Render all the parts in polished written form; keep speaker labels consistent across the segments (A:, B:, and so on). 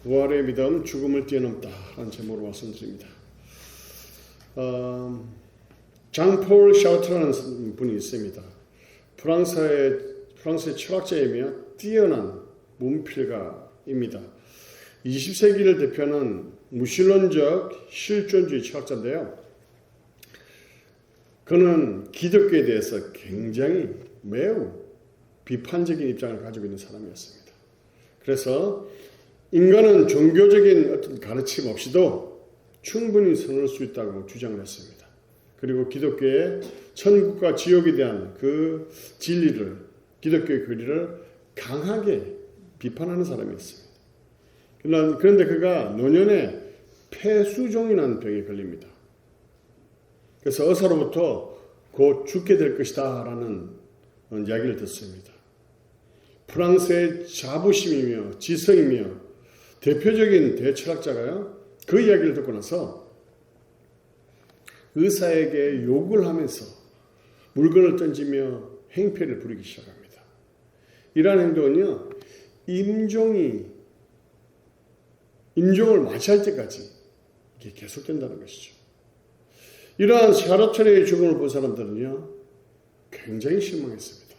A: 부활의 믿음, 죽음을 뛰어넘다 라는 제목으로 말씀드립니다. 장폴 샤우트라는 분이 있습니다. 프랑스의 철학자이며 뛰어난 문필가입니다. 20세기를 대표하는 무신론적 실존주의 철학자인데요. 그는 기독교에 대해서 굉장히 매우 비판적인 입장을 가지고 있는 사람이었습니다. 그래서 인간은 종교적인 어떤 가르침 없이도 충분히 선을 수 있다고 주장을 했습니다. 그리고 기독교의 천국과 지옥에 대한 그 진리를, 기독교의 교리를 강하게 비판하는 사람이었습니다. 그런데 그가 노년에 폐수종이라는 병에 걸립니다. 그래서 의사로부터 곧 죽게 될 것이다 라는 이야기를 듣습니다. 프랑스의 자부심이며 지성이며 대표적인 대철학자가요, 그 이야기를 듣고 나서 의사에게 욕을 하면서 물건을 던지며 행패를 부리기 시작합니다. 이러한 행동은요, 임종을 맞이할 때까지 이게 계속된다는 것이죠. 이러한 샤르트르의 죽음을 본 사람들은요, 굉장히 실망했습니다.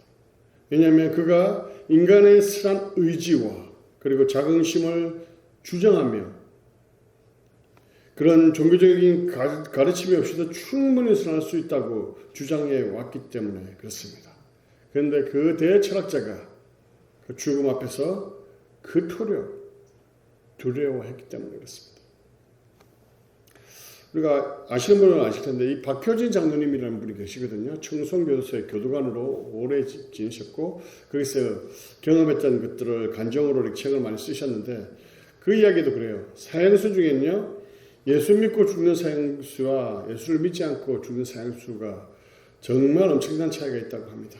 A: 왜냐하면 그가 인간의 선한 의지와 그리고 자긍심을 주장하며 그런 종교적인 가르침이 없이도 충분히 선할 수 있다고 주장해 왔기 때문에 그렇습니다. 그런데 그 대철학자가 그 죽음 앞에서 그토록 두려워했기 때문에 그렇습니다. 우리가 아시는 분은 아실 텐데 이 박효진 장로님이라는 분이 계시거든요. 청송교도소의 교도관으로 오래 지내셨고 거기서 경험했던 것들을 간증으로 이렇게 책을 많이 쓰셨는데 그 이야기도 그래요. 사형수 중에는요, 예수 믿고 죽는 사형수와 예수를 믿지 않고 죽는 사형수가 정말 엄청난 차이가 있다고 합니다.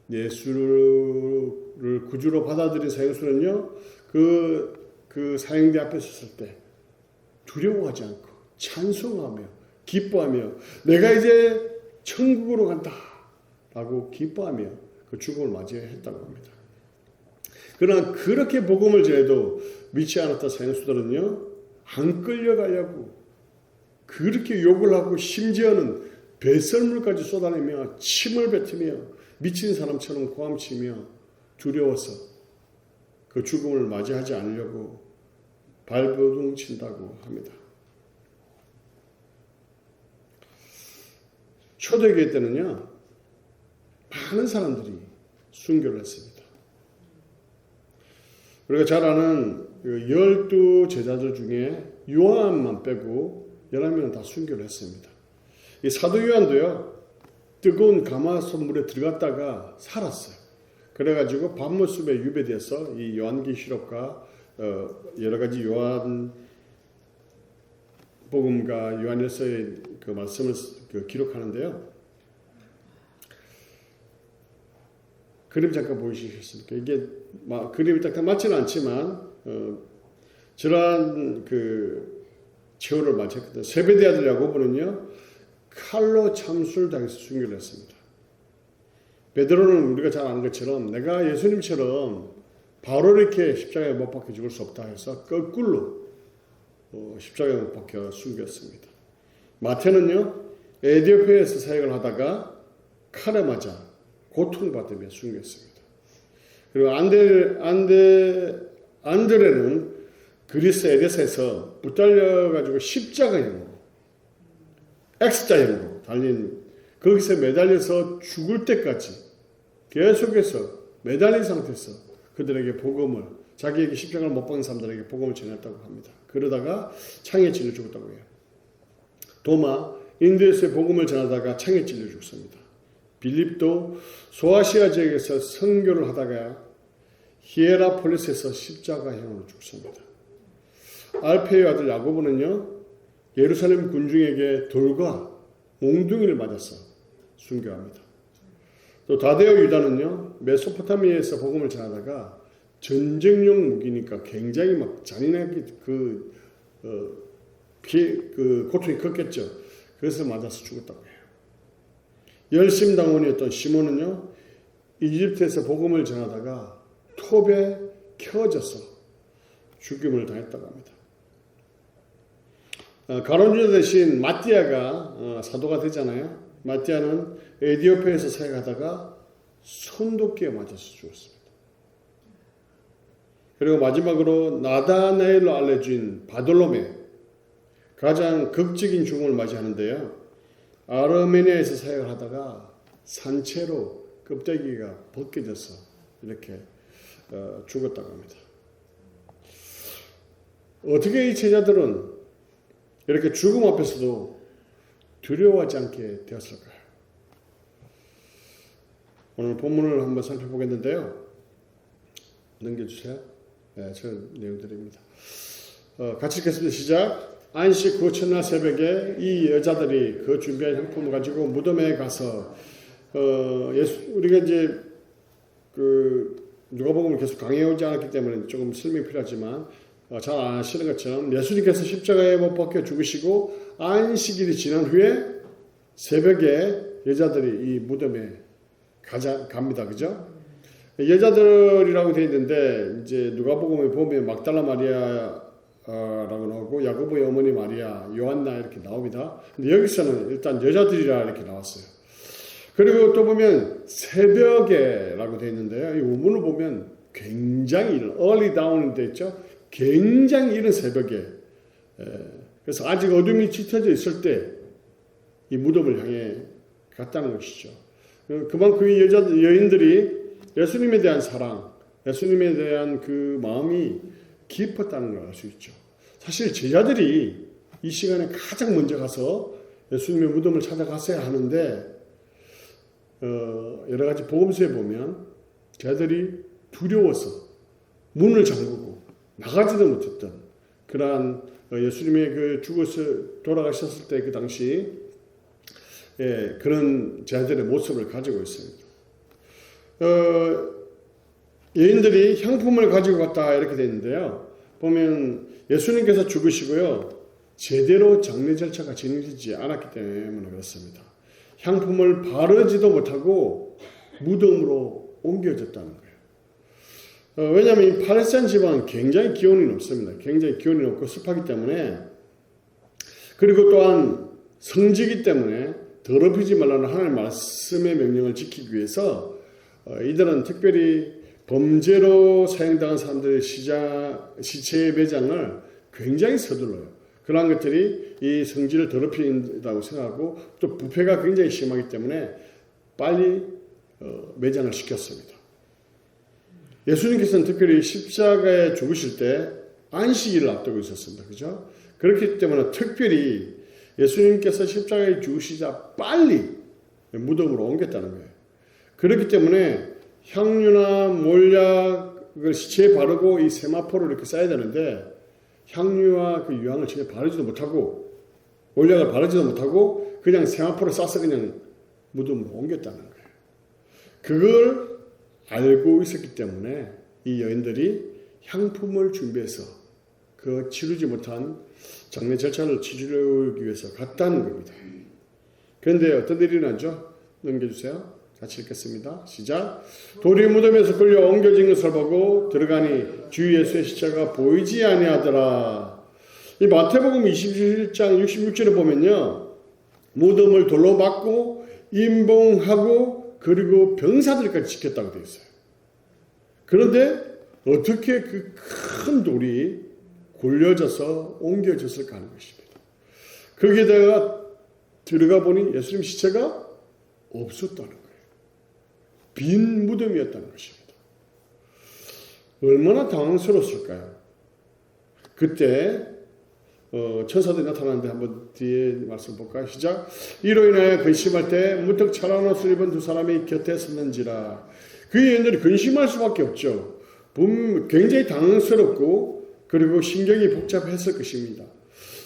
A: 예수를 구주로 받아들인 사형수는요, 그 사형대 앞에 섰을 때 두려워하지 않고 찬송하며 기뻐하며 내가 이제 천국으로 간다 라고 기뻐하며 그 죽음을 맞이했다고 합니다. 그러나 그렇게 복음을 전해도 믿지 않았던 사형수들은요, 안 끌려가려고 그렇게 욕을 하고 심지어는 배설물까지 쏟아내며 침을 뱉으며 미친 사람처럼 고함치며 두려워서 그 죽음을 맞이하지 않으려고 발버둥 친다고 합니다. 초대교회 때는요, 많은 사람들이 순교를 했습니다. 우리가 잘 아는 12 제자들 중에 요한만 빼고 11명은 다 순교를 했습니다. 이 사도 요한도요, 뜨거운 가마솥 물에 들어갔다가 살았어요. 그래가지고 밤모습에 유배돼서 이 요한계시록과 여러 가지 요한복음과 요한일서의 그 말씀을 기록하는데요. 그림 잠깐 보이시겠습니까? 이게 그림이 딱 맞지는 않지만 저러한 그 최후를 맞이했거든요. 세베대 아들 야고보는요, 칼로 참술당해서 순교를 했습니다. 베드로는 우리가 잘 아는 것처럼 내가 예수님처럼 바로 이렇게 십자가에 못 박혀 죽을 수 없다 해서 거꾸로 십자가에 못 박혀 순교했습니다. 마태는요, 에디오피아에서 사역을 하다가 칼에 맞아 고통받으며 순교했습니다. 그리고 안드레는 그리스 에데사에서 붙달려가지고 십자가형으로 X자형으로 달린 거기서 매달려서 죽을 때까지 계속해서 매달린 상태에서 그들에게 복음을, 자기에게 십자가를 못 박은 사람들에게 복음을 전했다고 합니다. 그러다가 창에 찔려 죽었다고 해요. 도마, 인도에서의 복음을 전하다가 창에 찔려 죽습니다. 빌립도 소아시아 지역에서 선교를 하다가 히에라폴리스에서 십자가형으로 죽습니다. 알페의 아들 야고보는요, 예루살렘 군중에게 돌과 몽둥이를 맞아서 순교합니다. 또 다데오 유다는요, 메소포타미아에서 복음을 전하다가 전쟁용 무기니까 굉장히 막 잔인하게 고통이 컸겠죠. 그래서 맞아서 죽었다고 해요. 열심당원이었던 시몬은요, 이집트에서 복음을 전하다가 톱에 켜져서 죽임을 당했다고 합니다. 가론주자 대신 마띠아가 사도가 되잖아요. 마띠아는 에디오피아에서 사역하다가 손도끼에 맞아서 죽었습니다. 그리고 마지막으로 나다나엘로 알려진 바돌로메, 가장 극적인 죽음을 맞이하는데요. 아르메니아에서 사역을 하다가 산채로 껍데기가 벗겨져서 이렇게 죽었다고 합니다. 어떻게 이 제자들은 이렇게 죽음 앞에서도 두려워하지 않게 되었을까요? 오늘 본문을 한번 살펴보겠는데요. 넘겨주세요. 네, 저 내용들입니다. 같이 읽겠습니다. 시작. 안식 후 첫날 새벽에 이 여자들이 그 준비한 향품을 가지고 무덤에 가서 우리가 이제 누가복음을 계속 강해오지 않았기 때문에 조금 설명이 필요하지만 잘 아시는 것처럼 예수님께서 십자가에 못 박혀 죽으시고 안식일이 지난 후에 새벽에 여자들이 이 무덤에 갑니다. 그죠? 여자들이라고 되어 있는데 이제 누가복음에 보면 막달라 마리아라고 나오고 야고보의 어머니 마리아, 요한나 이렇게 나옵니다. 근데 여기서는 일단 여자들이라 이렇게 나왔어요. 그리고 또 보면 새벽에라고 되어 있는데요. 이 우문을 보면 굉장히 early down 되어 있죠. 굉장히 이른 새벽에, 그래서 아직 어둠이 짙어져 있을 때 이 무덤을 향해 갔다는 것이죠. 그만큼 이 여인들이 예수님에 대한 사랑, 예수님에 대한 그 마음이 깊었다는 걸 알 수 있죠. 사실 제자들이 이 시간에 가장 먼저 가서 예수님의 무덤을 찾아갔어야 하는데 여러 가지 복음서에 보면 제자들이 두려워서 문을 잠그고 나가지도 못했던 그러한 예수님의 그 죽어서 돌아가셨을 때 그 당시 그런 제자들의 모습을 가지고 있습니다. 여인들이 향품을 가지고 갔다 이렇게 되어 있는데요. 보면 예수님께서 죽으시고요. 제대로 장례 절차가 진행되지 않았기 때문에 그렇습니다. 향품을 바르지도 못하고 무덤으로 옮겨졌다는 거예요. 왜냐하면 이 팔레스타인 지방은 굉장히 기온이 높습니다. 굉장히 기온이 높고 습하기 때문에, 그리고 또한 성지이기 때문에 더럽히지 말라는 하나님의 말씀의 명령을 지키기 위해서 이들은 특별히 범죄로 사형당한 사람들의 시체의 매장을 굉장히 서둘러요. 그러한 것들이 이 성지를 더럽힌다고 생각하고 또 부패가 굉장히 심하기 때문에 빨리 매장을 시켰습니다. 예수님께서는 특별히 십자가에 죽으실 때 안식일을 앞두고 있었습니다. 그죠? 그렇기 때문에 특별히 예수님께서 십자가에 죽으시자 빨리 무덤으로 옮겼다는 거예요. 그렇기 때문에 향유나 몰약을 시체에 바르고 이 세마포를 이렇게 쌓아야 되는데 향유와 그 유황을 전혀 바르지도 못하고 몰약을 바르지도 못하고 그냥 세마포를 싸서 그냥 무덤으로 옮겼다는 거예요. 그걸 알고 있었기 때문에 이 여인들이 향품을 준비해서 그 치르지 못한 장례 절차를 치르기 위해서 갔다는 겁니다. 그런데 어떤 일이 일어나죠? 넘겨주세요. 같이 읽겠습니다. 시작. 돌이 무덤에서 끌려 옮겨진 것을 보고 들어가니 주 예수의 시체가 보이지 아니하더라. 이 마태복음 27장 66절에 보면요. 무덤을 돌로 막고 임봉하고 그리고 병사들까지 지켰다고 되어 있어요. 그런데 어떻게 그 큰 돌이 굴려져서 옮겨졌을까 하는 것입니다. 거기에다가 들어가 보니 예수님 시체가 없었다는 거예요. 빈 무덤이었다는 것입니다. 얼마나 당황스러웠을까요? 그때 천사들이 나타나는데 한번 뒤에 말씀 볼까요? 시작. 이로 인하여 근심할 때 무턱 차라운 옷을 입은 두 사람이 곁에 섰는지라. 그 여인들이 근심할 수밖에 없죠. 굉장히 당황스럽고 그리고 신경이 복잡했을 것입니다.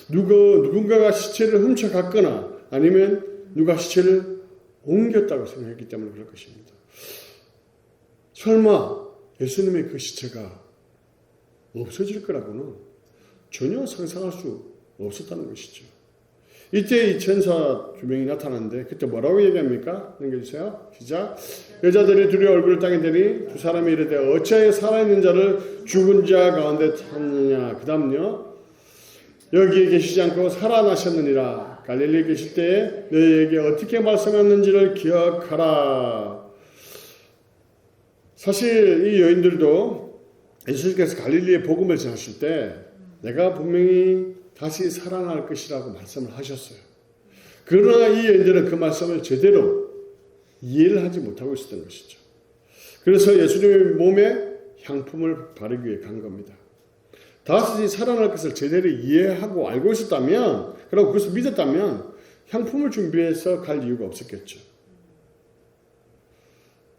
A: 누군가가 시체를 훔쳐갔거나 아니면 누가 시체를 옮겼다고 생각했기 때문에 그럴 것입니다. 설마 예수님의 그 시체가 없어질 거라고는 전혀 상상할 수 없었다는 것이죠. 이때 이 천사 두 명이 나타났는데 그때 뭐라고 얘기합니까? 넘겨주세요. 시작. 여자들이 둘이 얼굴을 땅에 대니 두 사람이 이르되 어찌하여 살아있는 자를 죽은 자 가운데 찾느냐. 그 다음요. 여기에 계시지 않고 살아나셨느니라. 갈릴리에 계실 때에 너희에게 어떻게 말씀하셨는지를 기억하라. 사실 이 여인들도 예수님께서 갈릴리에 복음을 전하실 때 내가 분명히 다시 살아날 것이라고 말씀을 하셨어요. 그러나 이 여인들은 그 말씀을 제대로 이해를 하지 못하고 있었던 것이죠. 그래서 예수님의 몸에 향품을 바르기 위해 간 겁니다. 다시 살아날 것을 제대로 이해하고 알고 있었다면, 그리고 그것을 믿었다면 향품을 준비해서 갈 이유가 없었겠죠.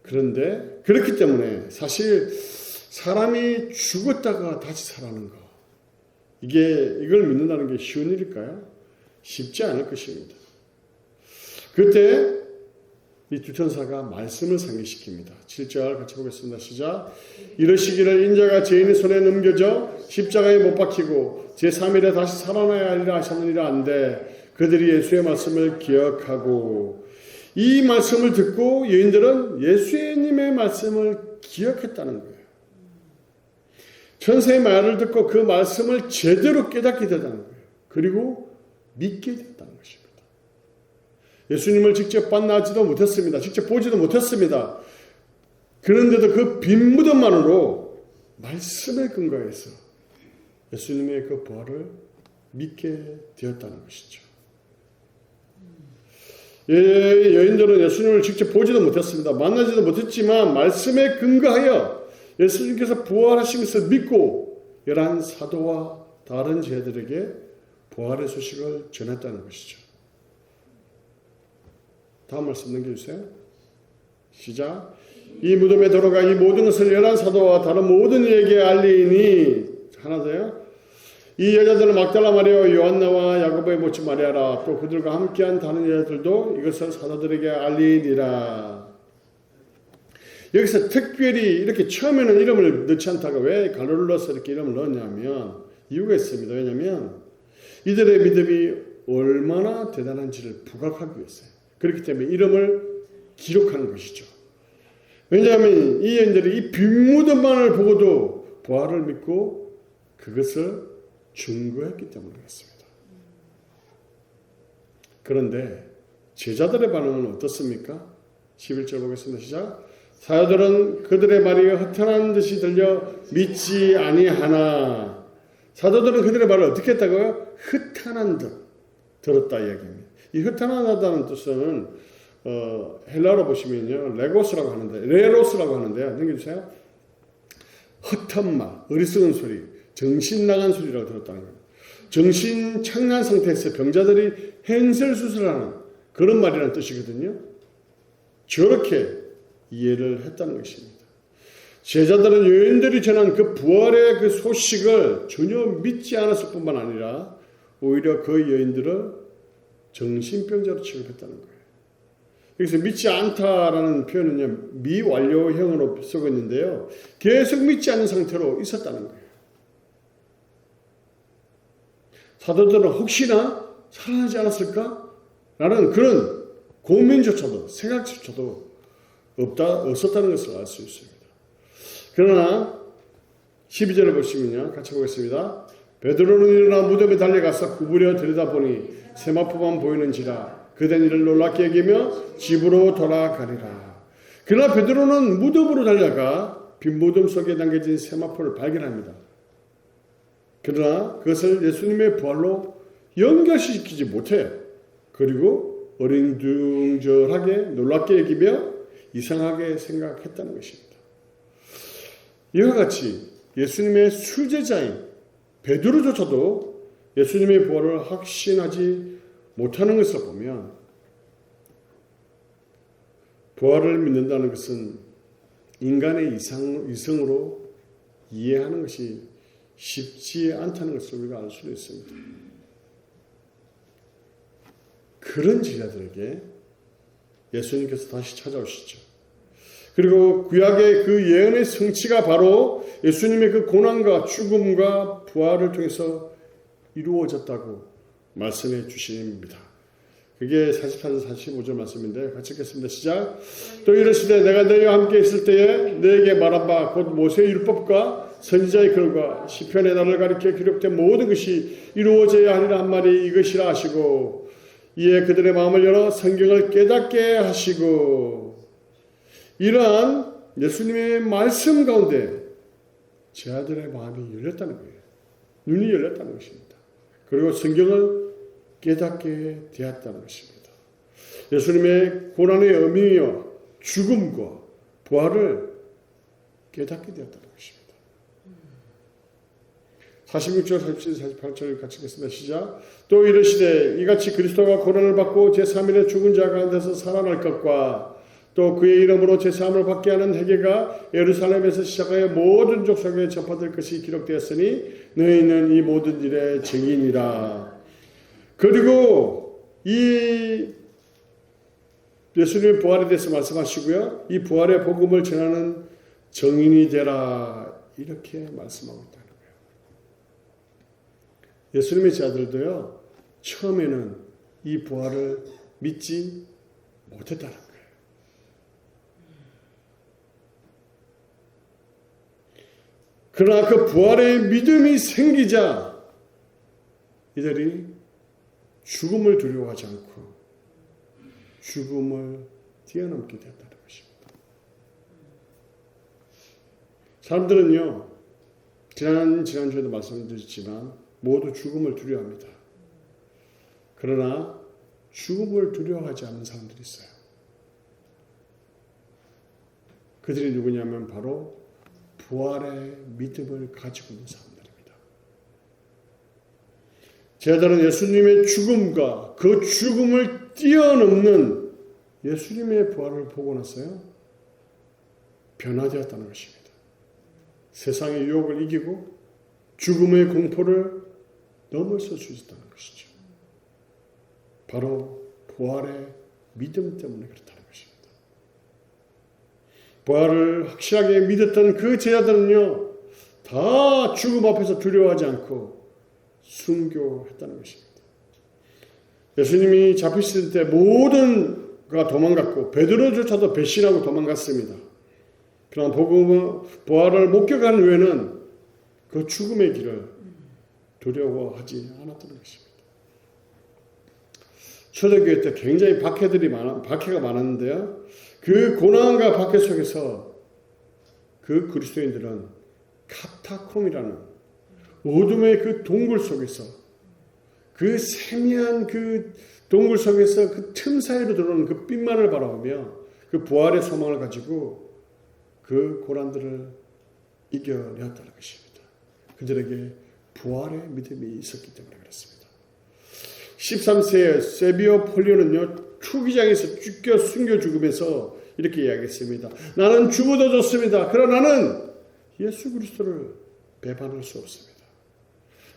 A: 그런데 그렇기 때문에 사실 사람이 죽었다가 다시 살아나는 거, 이걸 믿는다는 게 쉬운 일일까요? 쉽지 않을 것입니다. 그때 이 두 천사가 말씀을 상기시킵니다. 7절 같이 보겠습니다. 시작. 이러시기를 인자가 죄인의 손에 넘겨져 십자가에 못 박히고 제3일에 다시 살아나야 하리라 하셨느니라 한데 그들이 예수의 말씀을 기억하고, 이 말씀을 듣고 여인들은 예수님의 말씀을 기억했다는 거예요. 천사의 말을 듣고 그 말씀을 제대로 깨닫게 되다는 거예요. 그리고 믿게 됐다는 것입니다. 예수님을 직접 만나지도 못했습니다. 직접 보지도 못했습니다. 그런데도 그 빈 무덤만으로 말씀에 근거해서 예수님의 그 부활을 믿게 되었다는 것이죠. 여인들은 예수님을 직접 보지도 못했습니다. 만나지도 못했지만 말씀에 근거하여 예수님께서 부활하신 것을 믿고 11 사도와 다른 제자들에게 부활의 소식을 전했다는 것이죠. 다음 말씀 넘겨주세요. 시작. 이 무덤에 들어가 이 모든 것을 11 사도와 다른 모든 이에게 알리니, 하나 더요. 이 여자들은 막달라 마리아와 요한나와 야고보의 모친 마리아라. 또 그들과 함께한 다른 여자들도 이것을 사도들에게 알리니라. 여기서 특별히 이렇게 처음에는 이름을 넣지 않다가 왜 가로를 넣어서 이렇게 이름을 넣었냐면 이유가 있습니다. 왜냐하면 이들의 믿음이 얼마나 대단한지를 부각하기 위해서요. 그렇기 때문에 이름을 기록하는 것이죠. 왜냐하면 이 여인들이 이 빈 무덤만을 보고도 부활을 믿고 그것을 증거했기 때문에 그렇습니다. 그런데 제자들의 반응은 어떻습니까? 11절 보겠습니다. 시작. 사도들은 그들의 말이 허탄한 듯이 들려 믿지 아니하나. 사도들은 그들의 말을 어떻게 했다고요? 허탄한 듯 들었다 이야기입니다. 이 허탄하다는 뜻은 헬라어로 보시면요 레고스라고 하는데, 레로스라고 하는데요. 넘겨주세요. 헛한 말, 어리석은 소리, 정신 나간 소리라고 들었다는 거예요. 정신 착란 상태에서 병자들이 행설수설하는 그런 말이라는 뜻이거든요. 저렇게 이해를 했다는 것입니다. 제자들은 여인들이 전한 그 부활의 그 소식을 전혀 믿지 않았을 뿐만 아니라 오히려 그 여인들을 정신병자로 취급했다는 거예요. 여기서 믿지 않다라는 표현은요, 미완료형으로 쓰고 있는데요. 계속 믿지 않는 상태로 있었다는 거예요. 사도들은 혹시나 살아나지 않았을까? 라는 그런 고민조차도, 생각조차도 없었다는 것을 알 수 있습니다. 그러나 12절을 보시면요, 같이 보겠습니다. 베드로는 일어나 무덤에 달려가서 구부려 들여다보니 세마포만 보이는지라 그된 이를 놀랍게 여기며 집으로 돌아가리라. 그러나 베드로는 무덤으로 달려가 빈 무덤 속에 담겨진 세마포를 발견합니다. 그러나 그것을 예수님의 부활로 연결시키지 못해요. 그리고 어린둥절하게 놀랍게 여기며 이상하게 생각했다는 것입니다. 이와 같이 예수님의 수제자인 베드로조차도 예수님의 부활을 확신하지 못하는 것을 보면 부활을 믿는다는 것은 인간의 이성으로 이해하는 것이 쉽지 않다는 것을 우리가 알 수 있습니다. 그런 제자들에게 예수님께서 다시 찾아오시죠. 그리고 구약의 그 예언의 성취가 바로 예수님의 그 고난과 죽음과 부활을 통해서 이루어졌다고 말씀해 주십니다. 그게 44절 45절 말씀인데 같이 읽겠습니다. 시작. 또 이르시되 내가 너희와 함께 있을 때에 너에게 말한 바 곧 모세의 율법과 선지자의 글과 시편의 나를 가리켜 기록된 모든 것이 이루어져야 하리라 한 말이 이것이라 하시고 이에 그들의 마음을 열어 성경을 깨닫게 하시고 이러한 예수님의 말씀 가운데 제 아들의 마음이 열렸다는 거예요. 눈이 열렸다는 것입니다. 그리고 성경을 깨닫게 되었다는 것입니다. 예수님의 고난의 의미와 죽음과 부활을 깨닫게 되었다는 것입니다. 46절, 47절, 48절 같이 읽겠습니다. 시작. 또 이르시되 이같이 그리스도가 고난을 받고 제3일에 죽은 자 가운데서 살아날 것과 또 그의 이름으로 제3을 받게 하는 회개가 예루살렘에서 시작하여 모든 족속에 전파될 것이 기록되었으니 너희는 이 모든 일의 증인이라. 그리고 이 예수님의 부활에 대해서 말씀하시고요. 이 부활의 복음을 전하는 증인이 되라. 이렇게 말씀하고 있다는 거예요. 예수님의 제자들도요. 처음에는 이 부활을 믿지 못했다는 거예요. 그러나 그 부활의 믿음이 생기자 이들이 죽음을 두려워하지 않고 죽음을 뛰어넘게 되었다는 것입니다. 사람들은요, 지난주에도 말씀드렸지만 모두 죽음을 두려워합니다. 그러나 죽음을 두려워하지 않는 사람들이 있어요. 그들이 누구냐면 바로 부활의 믿음을 가지고 있는 사람들입니다. 제자들은 예수님의 죽음과 그 죽음을 뛰어넘는 예수님의 부활을 보고 나서요. 변화되었다는 것입니다. 세상의 유혹을 이기고 죽음의 공포를 넘어설 수 있었다는 것이죠. 바로 부활의 믿음 때문에 그렇다는 것입니다. 부활을 확실하게 믿었던 그 제자들은요. 다 죽음 앞에서 두려워하지 않고 순교했다는 것입니다. 예수님이 잡히실 때 모든 가 도망갔고 베드로조차도 배신하고 도망갔습니다. 그러나 부활을 목격한 후에는 그 죽음의 길을 두려워하지 않았다는 것입니다. 초대교회 때 굉장히 박해가 많았는데요. 그 고난과 박해 속에서 그 그리스도인들은 카타콤이라는 어둠의 그 동굴 속에서 그 세미한 그 동굴 속에서 그 틈 사이로 들어오는 그 빛만을 바라보며 그 부활의 소망을 가지고 그 고난들을 이겨내었다는 것입니다. 그들에게 부활의 믿음이 있었기 때문에 그렇습니다. 13세의 세비오 폴리오는요. 투기장에서 쫓겨 숨겨 죽으면서 이렇게 이야기했습니다. 나는 죽어도 좋습니다. 그러나 나는 예수 그리스도를 배반할 수 없습니다.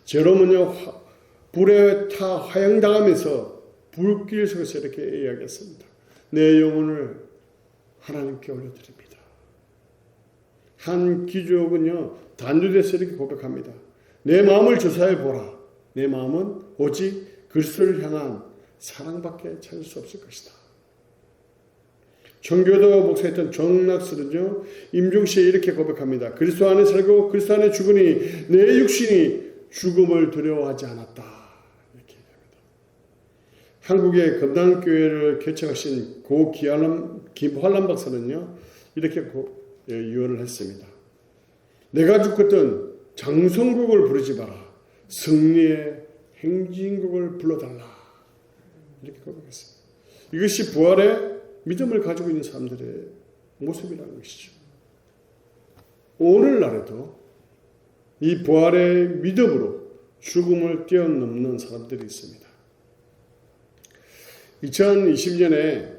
A: 제롬은요. 불에 타 화형당하면서 불길 속에서 이렇게 이야기했습니다. 내 영혼을 하나님께 올려드립니다. 한 기족은요. 단두대에서 이렇게 고백합니다. 내 마음을 조사해 보라. 내 마음은 오직 그리스도를 향한 사랑밖에 찾을 수 없을 것이다. 청교도 목사였던 정낙설은요. 임종시에 이렇게 고백합니다. 그리스도 안에 살고 그리스도 안에 죽으니 내 육신이 죽음을 두려워하지 않았다. 이렇게 얘기합니다. 한국의 금단교회를 개척하신 고 김환란 박사는요. 이렇게 유언을 했습니다. 내가 죽거든 장성곡을 부르지 마라. 승리의 행진곡을 불러달라. 이렇게 고백했습니다. 이것이 부활의 믿음을 가지고 있는 사람들의 모습이라는 것이죠. 오늘날에도 이 부활의 믿음으로 죽음을 뛰어넘는 사람들이 있습니다. 2020년에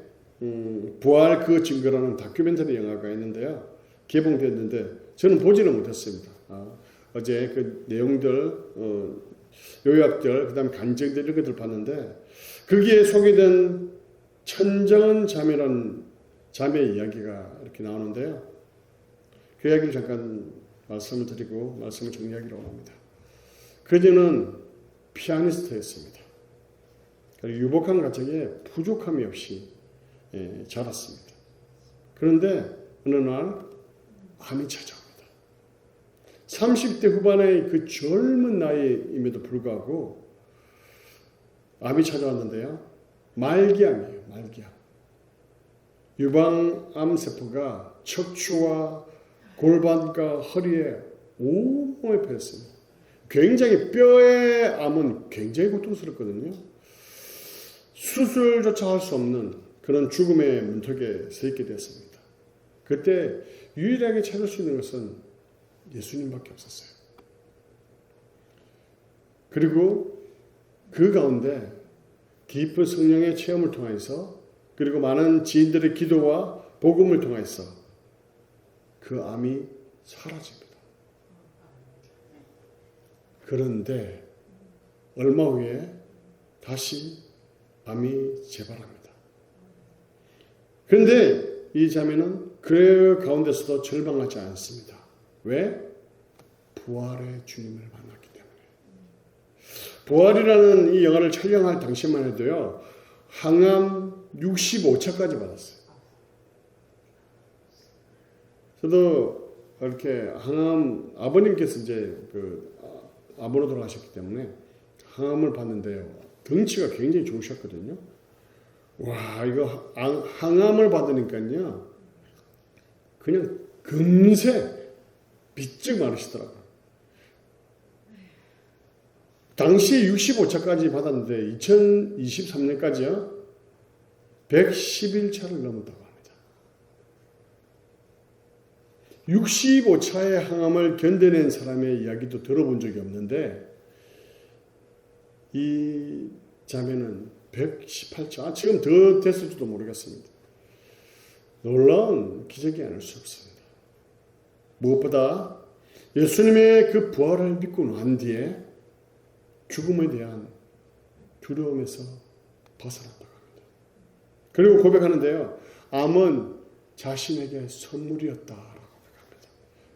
A: 부활 그 증거라는 다큐멘터리 영화가 있는데요. 개봉됐는데 저는 보지는 못했습니다. 어제 그 내용들, 요약들, 그 다음에 간증들 이런 것들 봤는데 거기에 소개된 천정은 자매라는 자매 이야기가 이렇게 나오는데요. 그 이야기를 잠깐 말씀을 드리고 말씀을 정리하기로 합니다. 그녀는 피아니스트였습니다. 그리고 유복한 가정에 부족함이 없이 자랐습니다. 그런데 어느 날 암이 찾아옵니다. 30대 후반의 그 젊은 나이임에도 불구하고 암이 찾아왔는데요. 말기암이에요. 말기암. 유방암세포가 척추와 골반과 허리에 온몸에 퍼졌습니다. 굉장히 뼈의 암은 굉장히 고통스럽거든요. 수술조차 할 수 없는 그런 죽음의 문턱에 서 있게 되었습니다. 그때 유일하게 찾을 수 있는 것은 예수님밖에 없었어요. 그리고 그 가운데 깊은 성령의 체험을 통해서 그리고 많은 지인들의 기도와 복음을 통해서 그 암이 사라집니다. 그런데 얼마 후에 다시 암이 재발합니다. 그런데 이 자매는 그 가운데서도 절망하지 않습니다. 왜? 부활의 주님을 만났기 때문에. 부활이라는 이 영화를 촬영할 당시만 해도요, 항암 65차까지 받았어요. 저도 이렇게 항암, 아버님께서 이제 암으로 돌아가셨기 때문에 항암을 받는데요, 덩치가 굉장히 좋으셨거든요. 와, 이거 항암을 받으니까요, 그냥 금세 비쩍 마르시더라고요. 당시 65차까지 받았는데 2023년까지요 111차를 넘었다고 합니다. 65차의 항암을 견뎌낸 사람의 이야기도 들어본 적이 없는데 이 자매는 118차, 지금 더 됐을지도 모르겠습니다. 놀라운 기적이 아닐 수 없습니다. 무엇보다 예수님의 그 부활을 믿고 난 뒤에 죽음에 대한 두려움에서 벗어났다고 합니다. 그리고 고백하는데요, 암은 자신에게 선물이었다라고 고백합니다.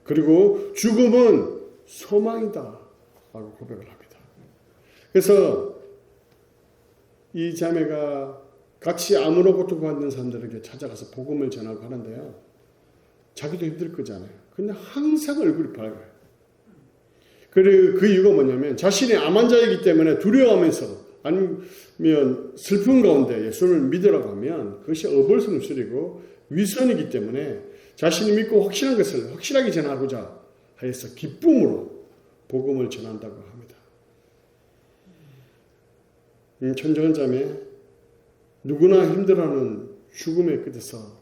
A: 그리고 죽음은 소망이다라고 고백을 합니다. 그래서 이 자매가 같이 암으로 고통받는 사람들에게 찾아가서 복음을 전하고 하는데요, 자기도 힘들 거잖아요. 근데 항상 얼굴이 밝아요. 그리고 그 이유가 뭐냐면 자신이 암 환자이기 때문에 두려워하면서 아니면 슬픈 가운데 예수를 믿으라고 하면 그것이 어불성설이고 위선이기 때문에 자신이 믿고 확신한 것을 확실하게 전하고자 하여서 기쁨으로 복음을 전한다고 합니다. 천정은 자매, 누구나 힘들어하는 죽음의 끝에서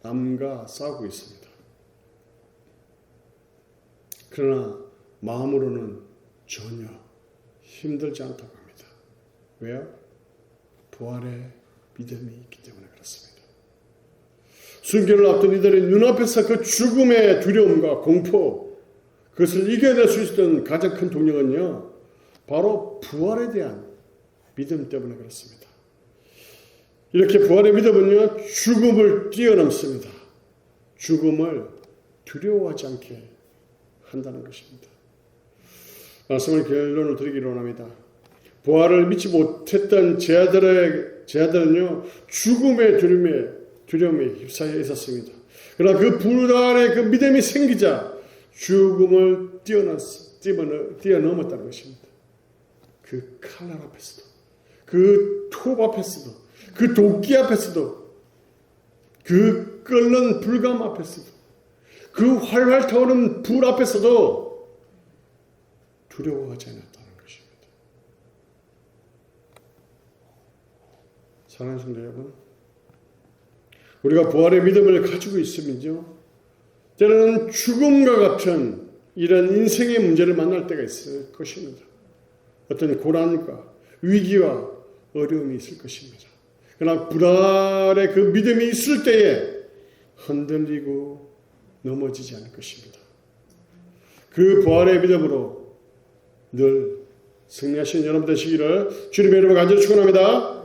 A: 암과 싸우고 있습니다. 그러나 마음으로는 전혀 힘들지 않다고 합니다. 왜요? 부활의 믿음이 있기 때문에 그렇습니다. 순교를 앞둔 이들의 눈앞에서 그 죽음의 두려움과 공포, 그것을 이겨낼 수 있었던 가장 큰 동력은요, 바로 부활에 대한 믿음 때문에 그렇습니다. 이렇게 부활의 믿음은요, 죽음을 뛰어넘습니다. 죽음을 두려워하지 않게 한다는 것입니다. 말씀을 결론을 드리기로 합니다. 부활을 믿지 못했던 제 아들은요, 죽음의 두려움에 휩싸여 있었습니다. 그러나 그 부활의 그 믿음이 생기자 죽음을 뛰어넘었다는 것입니다. 그 칼날 앞에서도, 그 톱 앞에서도, 그 도끼 앞에서도, 그 끓는 불감 앞에서도, 그 활활 타오르는 불 앞에서도 두려워하지 않았다는 것입니다. 사랑하는 성도 여러분, 우리가 부활의 믿음을 가지고 있으면요, 때로는 죽음과 같은 이런 인생의 문제를 만날 때가 있을 것입니다. 어떤 고난과 위기와 어려움이 있을 것입니다. 그러나 부활의 그 믿음이 있을 때에 흔들리고 넘어지지 않을 것입니다. 그 부활의 믿음으로 늘 승리하신 여러분 되시기를 주님의 이름으로 간절히 축원합니다.